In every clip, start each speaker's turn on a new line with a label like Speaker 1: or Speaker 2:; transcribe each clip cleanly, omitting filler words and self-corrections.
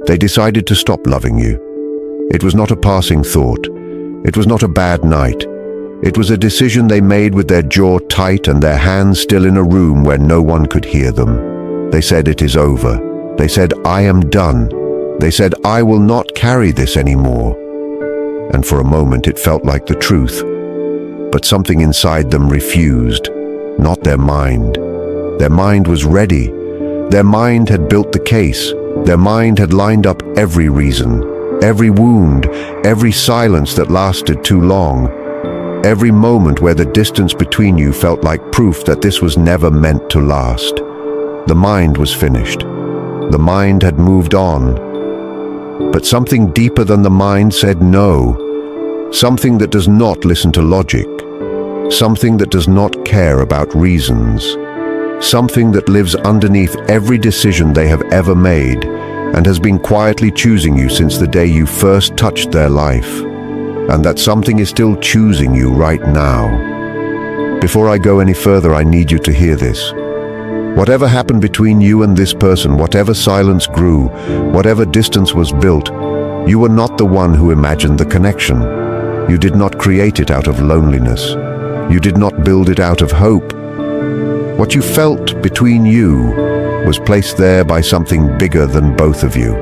Speaker 1: They decided to stop loving you. It was not a passing thought. It was not a bad night. It was a decision they made with their jaw tight and their hands still in a room where no one could hear them. They said, "It is over." They said, "I am done." They said, "I will not carry this anymore." And for a moment it felt like the truth. But something inside them refused, not their mind. Their mind was ready. Their mind had built the case. Their mind had lined up every reason, every wound, every silence that lasted too long, every moment where the distance between you felt like proof that this was never meant to last. The mind was finished. The mind had moved on. But something deeper than the mind said no. Something that does not listen to logic. Something that does not care about reasons. Something that lives underneath every decision they have ever made and has been quietly choosing you since the day you first touched their life. And that something is still choosing you right now. Before I go any further, I need you to hear this. Whatever happened between you and this person, whatever silence grew, whatever distance was built, you were not the one who imagined the connection. You did not create it out of loneliness. You did not build it out of hope. What you felt between you was placed there by something bigger than both of you.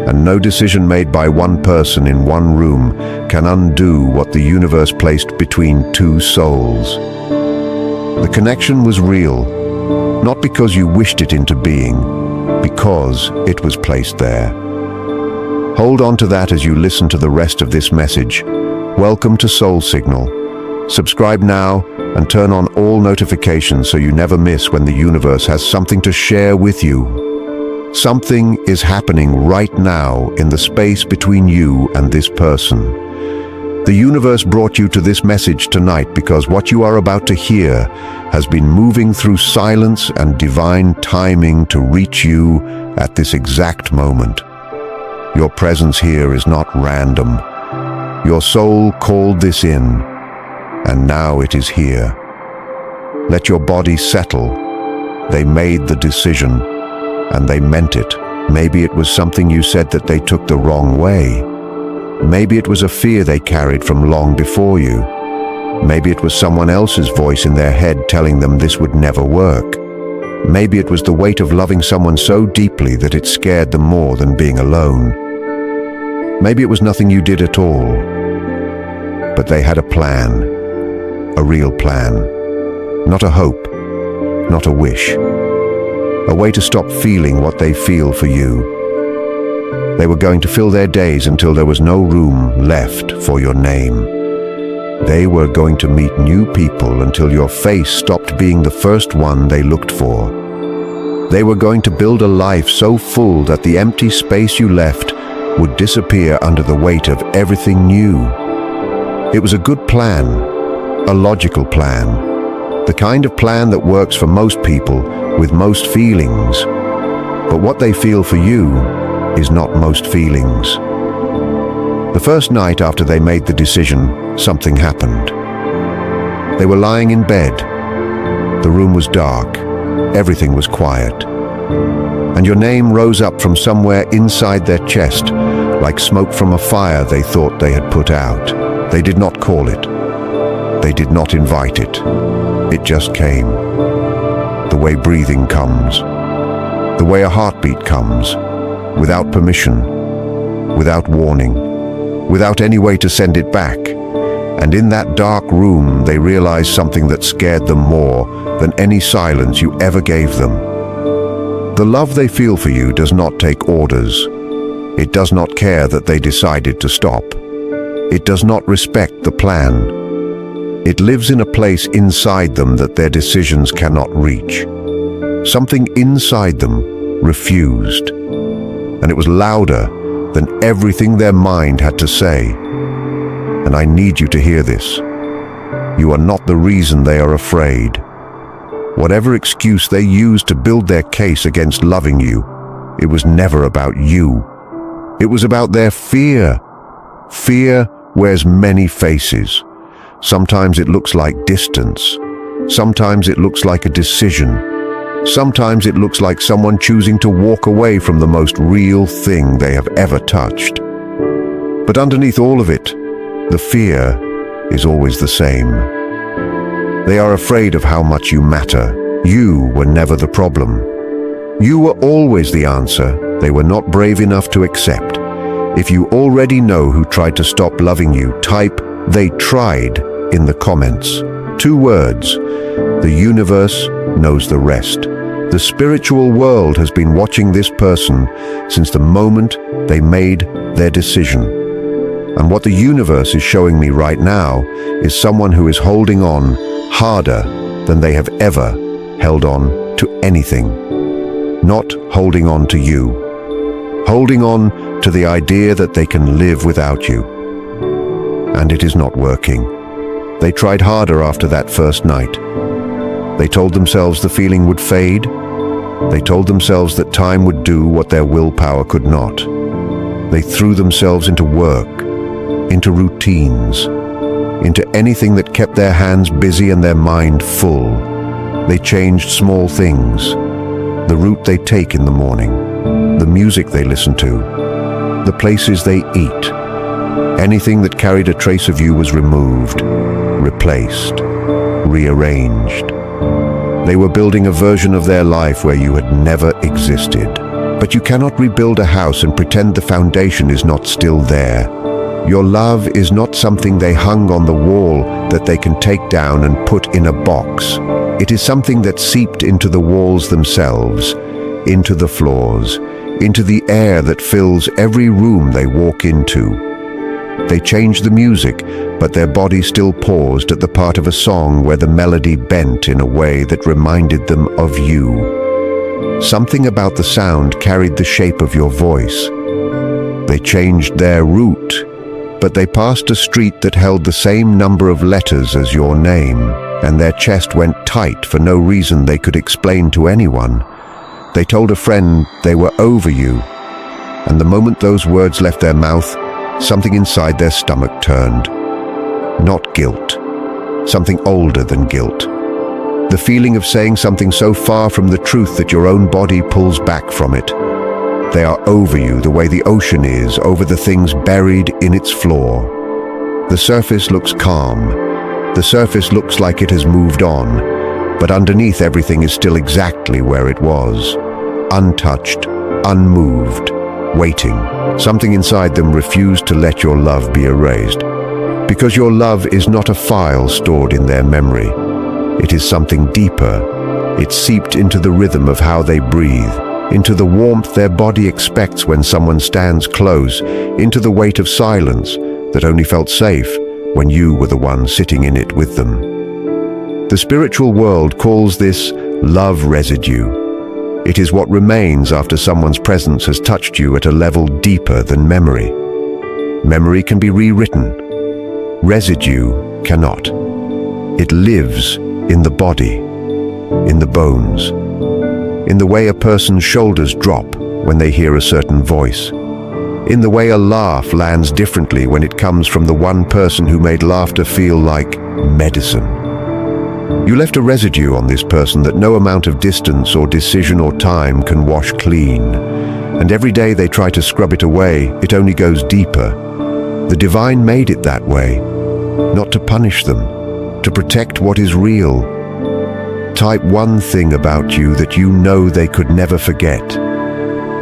Speaker 1: And no decision made by one person in one room can undo what the universe placed between two souls. The connection was real, not because you wished it into being, because it was placed there. Hold on to that as you listen to the rest of this message. Welcome to Soul Signal. Subscribe now and turn on all notifications so you never miss when the universe has something to share with you. Something is happening right now in the space between you and this person. The universe brought you to this message tonight because what you are about to hear has been moving through silence and divine timing to reach you at this exact moment. Your presence here is not random. Your soul called this in, and now it is here. Let your body settle. They made the decision, and they meant it. Maybe it was something you said that they took the wrong way. Maybe it was a fear they carried from long before you. Maybe it was someone else's voice in their head telling them this would never work. Maybe it was the weight of loving someone so deeply that it scared them more than being alone. Maybe it was nothing you did at all. But they had a plan, a real plan. Not a hope, not a wish. A way to stop feeling what they feel for you. They were going to fill their days until there was no room left for your name. They were going to meet new people until your face stopped being the first one they looked for. They were going to build a life so full that the empty space you left would disappear under the weight of everything new. It was a good plan, a logical plan, the kind of plan that works for most people with most feelings. But what they feel for you is not most feelings. The first night after they made the decision, something happened. They were lying in bed. The room was dark. Everything was quiet. And your name rose up from somewhere inside their chest, like smoke from a fire they thought they had put out. They did not call it. They did not invite it. It just came. The way breathing comes. The way a heartbeat comes. Without permission. Without warning. Without any way to send it back. And in that dark room, they realized something that scared them more than any silence you ever gave them. The love they feel for you does not take orders. It does not care that they decided to stop. It does not respect the plan. It lives in a place inside them that their decisions cannot reach. Something inside them refused. And it was louder than everything their mind had to say. And I need you to hear this. You are not the reason they are afraid. Whatever excuse they used to build their case against loving you, it was never about you. It was about their fear. Fear wears many faces. Sometimes it looks like distance. Sometimes it looks like a decision. Sometimes it looks like someone choosing to walk away from the most real thing they have ever touched. But underneath all of it, the fear is always the same. They are afraid of how much you matter. You were never the problem. You were always the answer they were not brave enough to accept. If you already know who tried to stop loving you, type "they tried" in the comments. 2 words. The universe knows the rest. The spiritual world has been watching this person since the moment they made their decision. And what the universe is showing me right now is someone who is holding on harder than they have ever held on to anything. Not holding on to you. Holding on to the idea that they can live without you. And it is not working. They tried harder after that first night. They told themselves the feeling would fade. They told themselves that time would do what their willpower could not. They threw themselves into work, into routines, into anything that kept their hands busy and their mind full. They changed small things. The route they take in the morning, the music they listen to, the places they eat. Anything that carried a trace of you was removed, replaced, rearranged. They were building a version of their life where you had never existed. But you cannot rebuild a house and pretend the foundation is not still there. Your love is not something they hung on the wall that they can take down and put in a box. It is something that seeped into the walls themselves, into the floors, into the air that fills every room they walk into. They changed the music, but their body still paused at the part of a song where the melody bent in a way that reminded them of you. Something about the sound carried the shape of your voice. They changed their route, but they passed a street that held the same number of letters as your name, and their chest went tight for no reason they could explain to anyone. They told a friend they were over you, and the moment those words left their mouth, something inside their stomach turned. Not guilt. Something older than guilt. The feeling of saying something so far from the truth that your own body pulls back from it. They are over you the way the ocean is over the things buried in its floor. The surface looks calm. The surface looks like it has moved on, but underneath everything is still exactly where it was. Untouched, unmoved, waiting. Something inside them refused to let your love be erased. Because your love is not a file stored in their memory. It is something deeper. It seeped into the rhythm of how they breathe, into the warmth their body expects when someone stands close, into the weight of silence that only felt safe when you were the one sitting in it with them. The spiritual world calls this love residue. It is what remains after someone's presence has touched you at a level deeper than memory. Memory can be rewritten. Residue cannot. It lives in the body, in the bones, in the way a person's shoulders drop when they hear a certain voice, in the way a laugh lands differently when it comes from the one person who made laughter feel like medicine. You left a residue on this person that no amount of distance or decision or time can wash clean. And every day they try to scrub it away, it only goes deeper. The divine made it that way, not to punish them, to protect what is real. Type one thing about you that you know they could never forget.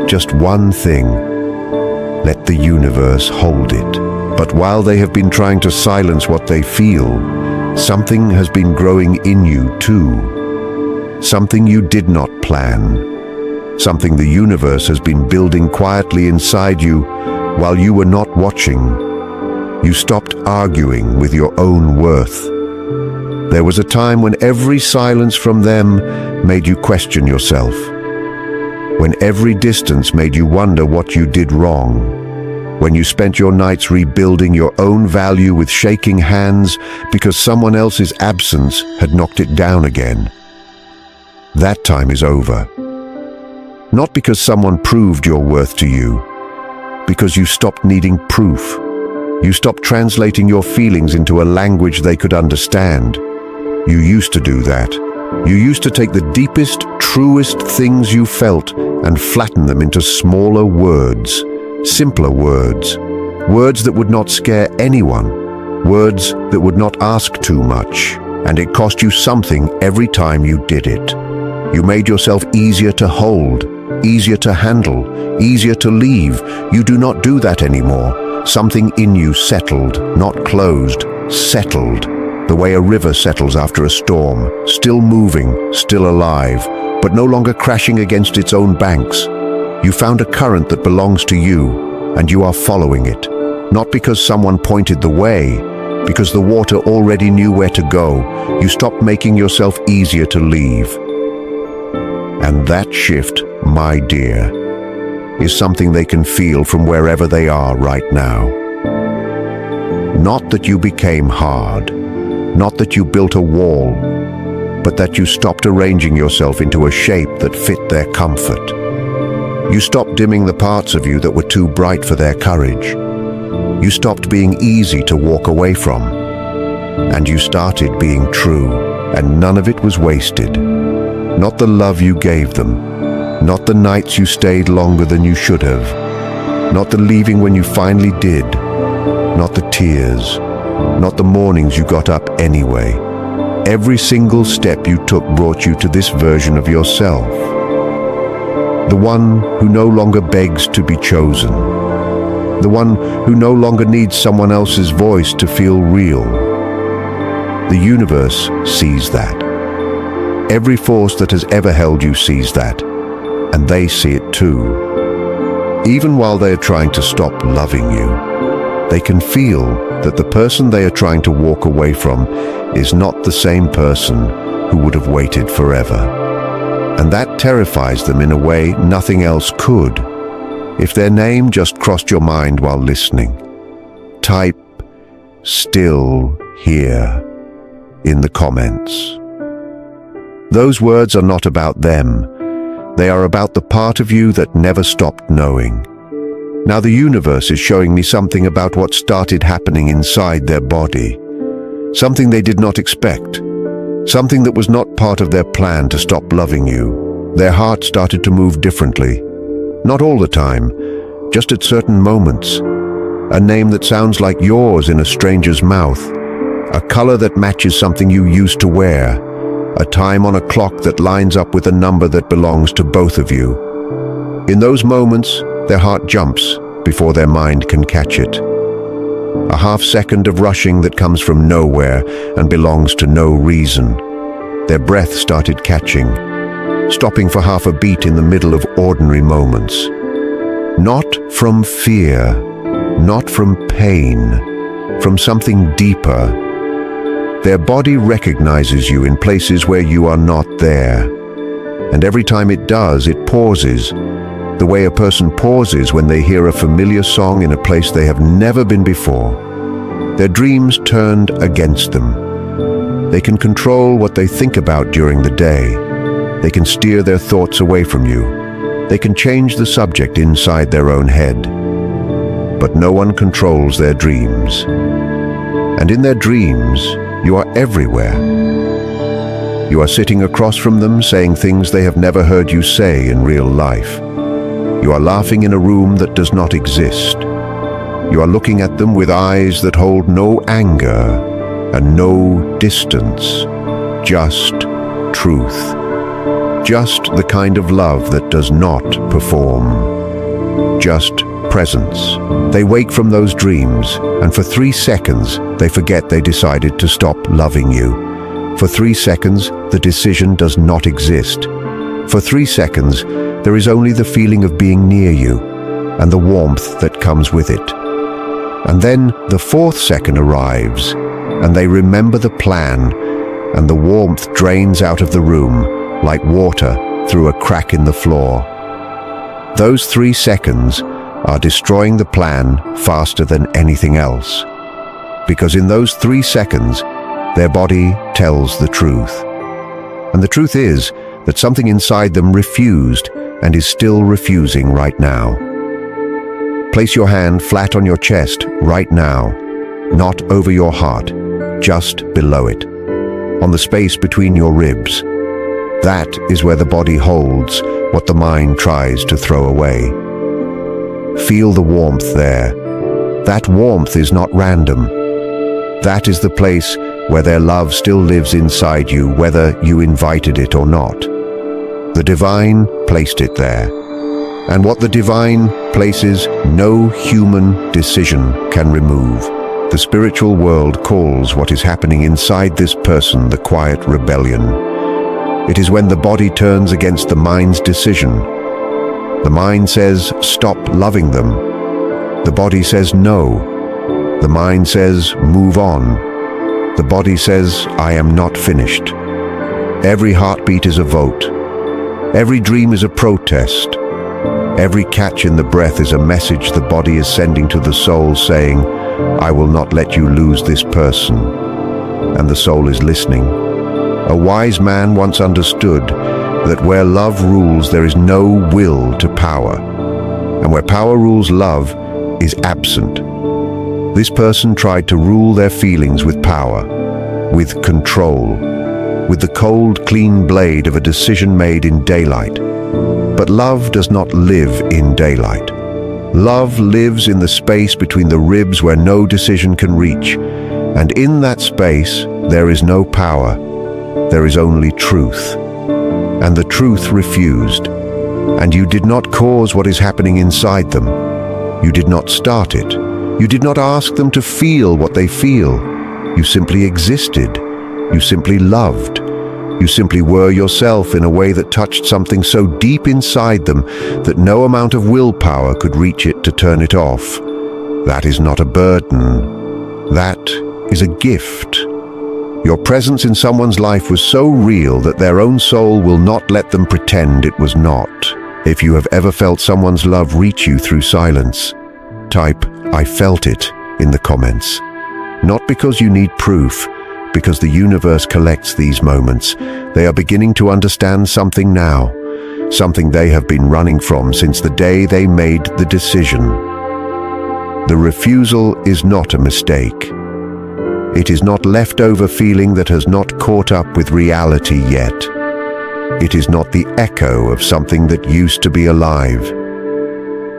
Speaker 1: Just one thing. Let the universe hold it. But while they have been trying to silence what they feel, something has been growing in you too. Something you did not plan. Something the universe has been building quietly inside you while you were not watching. You stopped arguing with your own worth. There was a time when every silence from them made you question yourself. When every distance made you wonder what you did wrong. When you spent your nights rebuilding your own value with shaking hands because someone else's absence had knocked it down again. That time is over. Not because someone proved your worth to you, because you stopped needing proof. You stopped translating your feelings into a language they could understand. You used to do that, You used to take the deepest, truest things you felt and flatten them into smaller words, simpler words, words that would not scare anyone, words that would not ask too much, and it cost you something every time you did it. You made yourself easier to hold, easier to handle, easier to leave. You do not do that anymore. Something in you settled, not closed, settled, the way a river settles after a storm, still moving, still alive, but no longer crashing against its own banks. You found a current that belongs to you, and you are following it, not because someone pointed the way, because the water already knew where to go. You stopped making yourself easier to leave. And that shift, my dear, is something they can feel from wherever they are right now. Not that you became hard, not that you built a wall, but that you stopped arranging yourself into a shape that fit their comfort. You stopped dimming the parts of you that were too bright for their courage. You stopped being easy to walk away from. And you started being true, and none of it was wasted. Not the love you gave them, not the nights you stayed longer than you should have, not the leaving when you finally did, not the tears, not the mornings you got up anyway. Every single step you took brought you to this version of yourself. The one who no longer begs to be chosen. The one who no longer needs someone else's voice to feel real. The universe sees that. Every force that has ever held you sees that, and they see it too. Even while they are trying to stop loving you, they can feel that the person they are trying to walk away from is not the same person who would have waited forever. And that terrifies them in a way nothing else could. If their name just crossed your mind while listening, type "still here" in the comments. Those words are not about them. They are about the part of you that never stopped knowing. Now the universe is showing me something about what started happening inside their body. Something they did not expect. Something that was not part of their plan to stop loving you. Their heart started to move differently. Not all the time, just at certain moments. A name that sounds like yours in a stranger's mouth. A color that matches something you used to wear. A time on a clock that lines up with a number that belongs to both of you. In those moments, their heart jumps before their mind can catch it. A half second of rushing that comes from nowhere and belongs to no reason. Their breath started catching, stopping for half a beat in the middle of ordinary moments. Not from fear, not from pain, from something deeper. Their body recognizes you in places where you are not there. And every time it does, it pauses, the way a person pauses when they hear a familiar song in a place they have never been before. Their dreams turned against them. They can control what they think about during the day. They can steer their thoughts away from you. They can change the subject inside their own head. But no one controls their dreams. And in their dreams, you are everywhere. You are sitting across from them saying things they have never heard you say in real life. You are laughing in a room that does not exist. You are looking at them with eyes that hold no anger and no distance, just truth. Just the kind of love that does not perform. Just presence. They wake from those dreams, and for 3 seconds, they forget they decided to stop loving you. For 3 seconds, the decision does not exist. For 3 seconds, there is only the feeling of being near you, and the warmth that comes with it. And then the 4th second arrives, and they remember the plan, and the warmth drains out of the room like water through a crack in the floor. Those 3 seconds are destroying the plan faster than anything else. Because in those 3 seconds, their body tells the truth. And the truth is that something inside them refused and is still refusing right now. Place your hand flat on your chest right now, not over your heart, just below it, on the space between your ribs. That is where the body holds what the mind tries to throw away. Feel the warmth there. That warmth is not random. That is the place where their love still lives inside you, whether you invited it or not. The divine placed it there. And what the divine places, no human decision can remove. The spiritual world calls what is happening inside this person the quiet rebellion. It is when the body turns against the mind's decision. The mind says, stop loving them. The body says, no. The mind says, move on. The body says, I am not finished. Every heartbeat is a vote. Every dream is a protest. Every catch in the breath is a message the body is sending to the soul saying, I will not let you lose this person. And the soul is listening. A wise man once understood that where love rules, there is no will to power. And where power rules, love is absent. This person tried to rule their feelings with power, with control, with the cold, clean blade of a decision made in daylight. But love does not live in daylight. Love lives in the space between the ribs where no decision can reach. And in that space, there is no power. There is only truth. And the truth refused. And you did not cause what is happening inside them. You did not start it. You did not ask them to feel what they feel. You simply existed. You simply loved. You simply were yourself in a way that touched something so deep inside them that no amount of willpower could reach it to turn it off. That is not a burden. That is a gift. Your presence in someone's life was so real that their own soul will not let them pretend it was not. If you have ever felt someone's love reach you through silence, type, I felt it, in the comments. Not because you need proof, because the universe collects these moments. They are beginning to understand something now, something they have been running from since the day they made the decision. The refusal is not a mistake. It is not leftover feeling that has not caught up with reality yet. It is not the echo of something that used to be alive.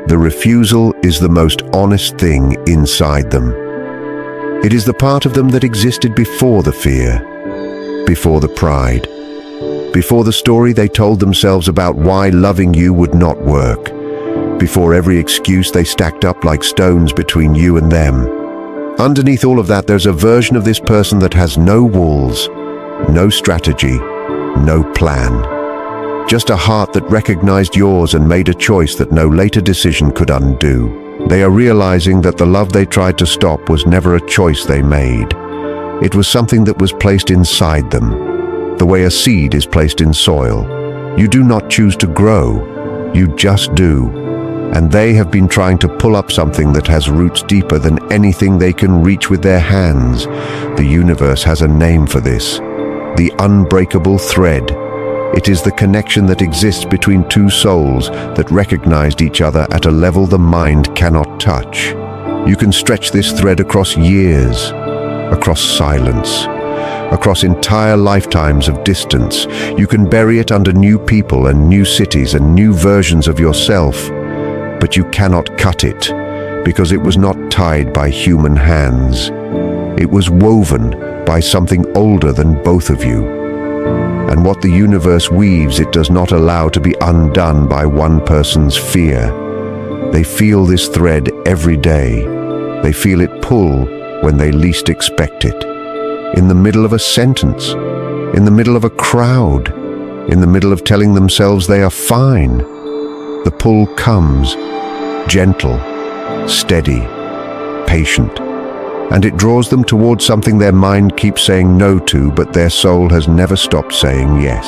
Speaker 1: The refusal is the most honest thing inside them. It is the part of them that existed before the fear, before the pride, before the story they told themselves about why loving you would not work, before every excuse they stacked up like stones between you and them. Underneath all of that, there's a version of this person that has no walls, no strategy, no plan. Just a heart that recognized yours and made a choice that no later decision could undo. They are realizing that the love they tried to stop was never a choice they made. It was something that was placed inside them, the way a seed is placed in soil. You do not choose to grow, you just do. And they have been trying to pull up something that has roots deeper than anything they can reach with their hands. The universe has a name for this, the unbreakable thread. It is the connection that exists between two souls that recognized each other at a level the mind cannot touch. You can stretch this thread across years, across silence, across entire lifetimes of distance. You can bury it under new people and new cities and new versions of yourself. But you cannot cut it, because it was not tied by human hands. It was woven by something older than both of you. And what the universe weaves, it does not allow to be undone by one person's fear. They feel this thread every day. They feel it pull when they least expect it. In the middle of a sentence, in the middle of a crowd, in the middle of telling themselves they are fine. The pull comes, gentle, steady, patient, and it draws them towards something their mind keeps saying no to, but their soul has never stopped saying yes.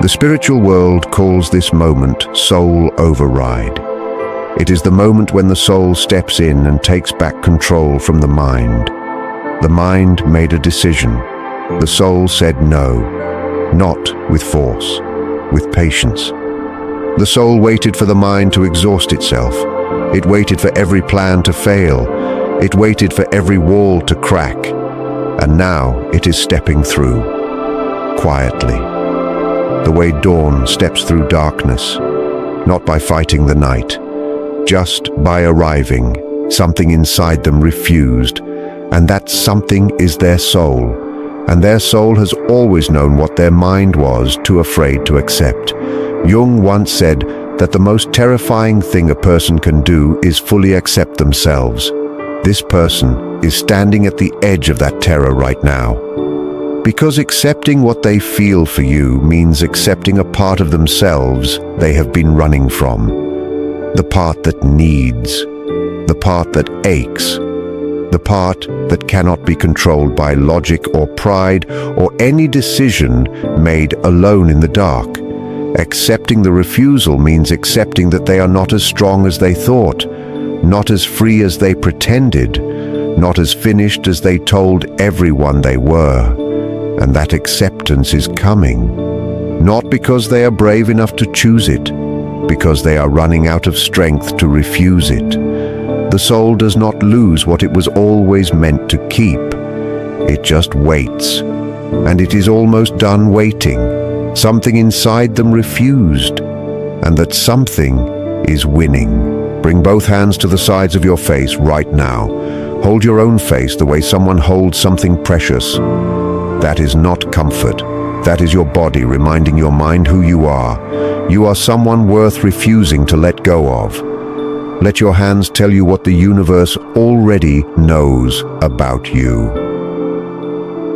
Speaker 1: The spiritual world calls this moment soul override. It is the moment when the soul steps in and takes back control from the mind. The mind made a decision. The soul said no, not with force, with patience. The soul waited for the mind to exhaust itself. It waited for every plan to fail. It waited for every wall to crack. And now it is stepping through, quietly, the way dawn steps through darkness, not by fighting the night, just by arriving. Something inside them refused, and that something is their soul, and their soul has always known what their mind was too afraid to accept. Jung once said that the most terrifying thing a person can do is fully accept themselves. This person is standing at the edge of that terror right now. Because accepting what they feel for you means accepting a part of themselves they have been running from. The part that needs, the part that aches, the part that cannot be controlled by logic or pride or any decision made alone in the dark. Accepting the refusal means accepting that they are not as strong as they thought, not as free as they pretended, not as finished as they told everyone they were. And that acceptance is coming, not because they are brave enough to choose it, because they are running out of strength to refuse it. The soul does not lose what it was always meant to keep. It just waits, and it is almost done waiting. Something inside them refused, and that something is winning. Bring both hands to the sides of your face right now. Hold your own face the way someone holds something precious. That is not comfort. That is your body reminding your mind who you are. You are someone worth refusing to let go of. Let your hands tell you what the universe already knows about you.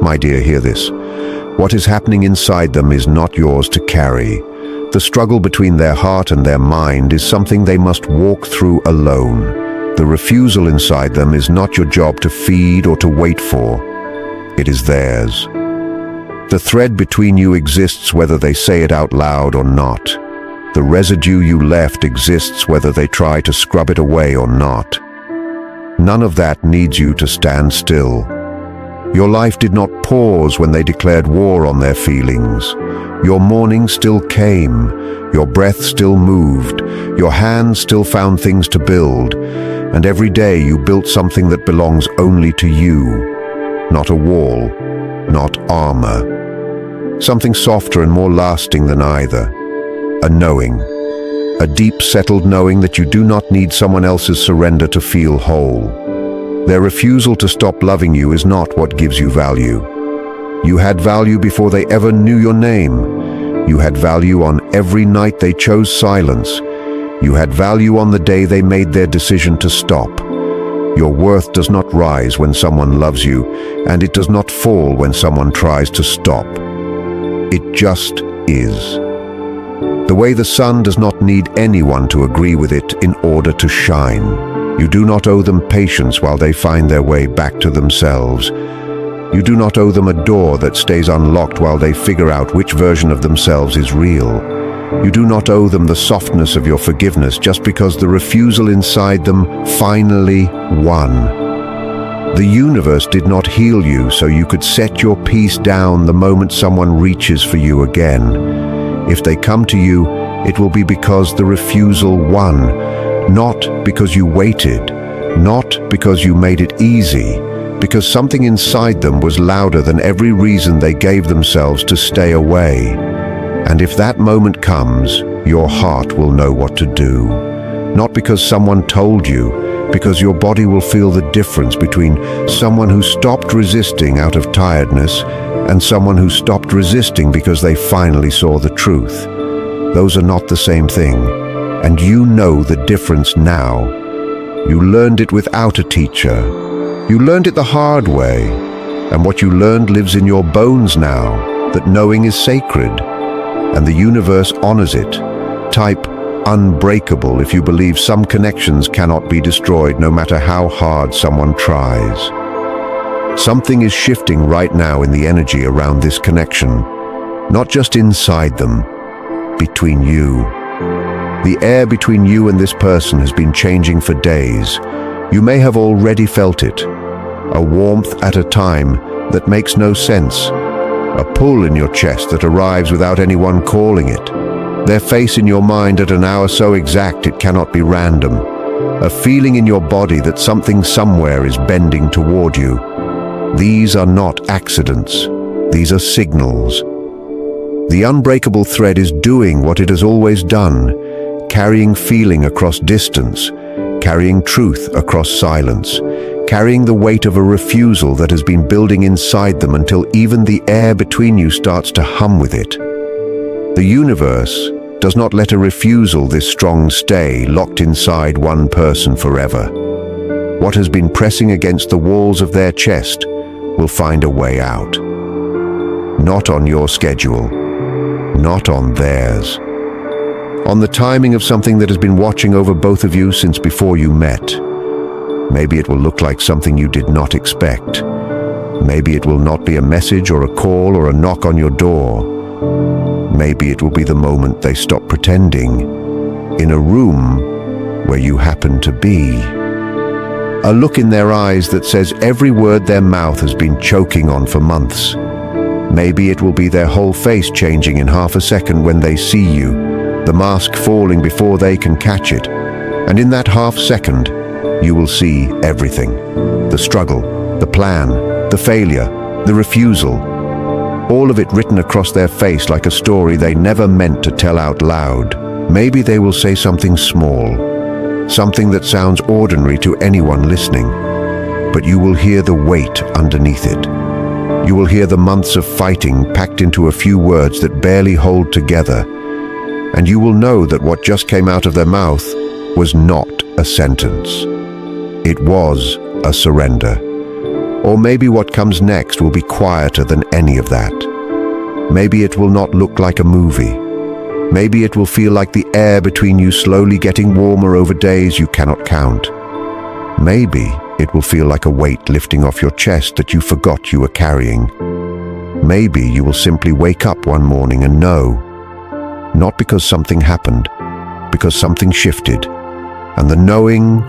Speaker 1: My dear, hear this. What is happening inside them is not yours to carry. The struggle between their heart and their mind is something they must walk through alone. The refusal inside them is not your job to feed or to wait for. It is theirs. The thread between you exists whether they say it out loud or not. The residue you left exists whether they try to scrub it away or not. None of that needs you to stand still. Your life did not pause when they declared war on their feelings. Your morning still came, your breath still moved, your hands still found things to build, and every day you built something that belongs only to you. Not a wall, not armor. Something softer and more lasting than either. A knowing. A deep settled knowing that you do not need someone else's surrender to feel whole. Their refusal to stop loving you is not what gives you value. You had value before they ever knew your name. You had value on every night they chose silence. You had value on the day they made their decision to stop. Your worth does not rise when someone loves you, and it does not fall when someone tries to stop. It just is. The way the sun does not need anyone to agree with it in order to shine. You do not owe them patience while they find their way back to themselves. You do not owe them a door that stays unlocked while they figure out which version of themselves is real. You do not owe them the softness of your forgiveness just because the refusal inside them finally won. The universe did not heal you so you could set your peace down the moment someone reaches for you again. If they come to you, it will be because the refusal won. Not because you waited, not because you made it easy, because something inside them was louder than every reason they gave themselves to stay away. And if that moment comes, your heart will know what to do. Not because someone told you, because your body will feel the difference between someone who stopped resisting out of tiredness and someone who stopped resisting because they finally saw the truth. Those are not the same thing. And you know the difference now. You learned it without a teacher. You learned it the hard way. And what you learned lives in your bones now, that knowing is sacred. And the universe honors it. Type unbreakable if you believe some connections cannot be destroyed no matter how hard someone tries. Something is shifting right now in the energy around this connection. Not just inside them, between you. The air between you and this person has been changing for days. You may have already felt it. A warmth at a time that makes no sense. A pull in your chest that arrives without anyone calling it. Their face in your mind at an hour so exact it cannot be random. A feeling in your body that something somewhere is bending toward you. These are not accidents. These are signals. The unbreakable thread is doing what it has always done, carrying feeling across distance, carrying truth across silence, carrying the weight of a refusal that has been building inside them until even the air between you starts to hum with it. The universe does not let a refusal this strong stay locked inside one person forever. What has been pressing against the walls of their chest will find a way out. Not on your schedule, not on theirs. On the timing of something that has been watching over both of you since before you met. Maybe it will look like something you did not expect. Maybe it will not be a message or a call or a knock on your door. Maybe it will be the moment they stop pretending, in a room where you happen to be. A look in their eyes that says every word their mouth has been choking on for months. Maybe it will be their whole face changing in half a second when they see you, the mask falling before they can catch it. And in that half second, you will see everything. The struggle, the plan, the failure, the refusal. All of it written across their face like a story they never meant to tell out loud. Maybe they will say something small, something that sounds ordinary to anyone listening, but you will hear the weight underneath it. You will hear the months of fighting packed into a few words that barely hold together, and you will know that what just came out of their mouth was not a sentence. It was a surrender. Or maybe what comes next will be quieter than any of that. Maybe it will not look like a movie. Maybe it will feel like the air between you slowly getting warmer over days you cannot count. Maybe it will feel like a weight lifting off your chest that you forgot you were carrying. Maybe you will simply wake up one morning and know, not because something happened, because something shifted, and the knowing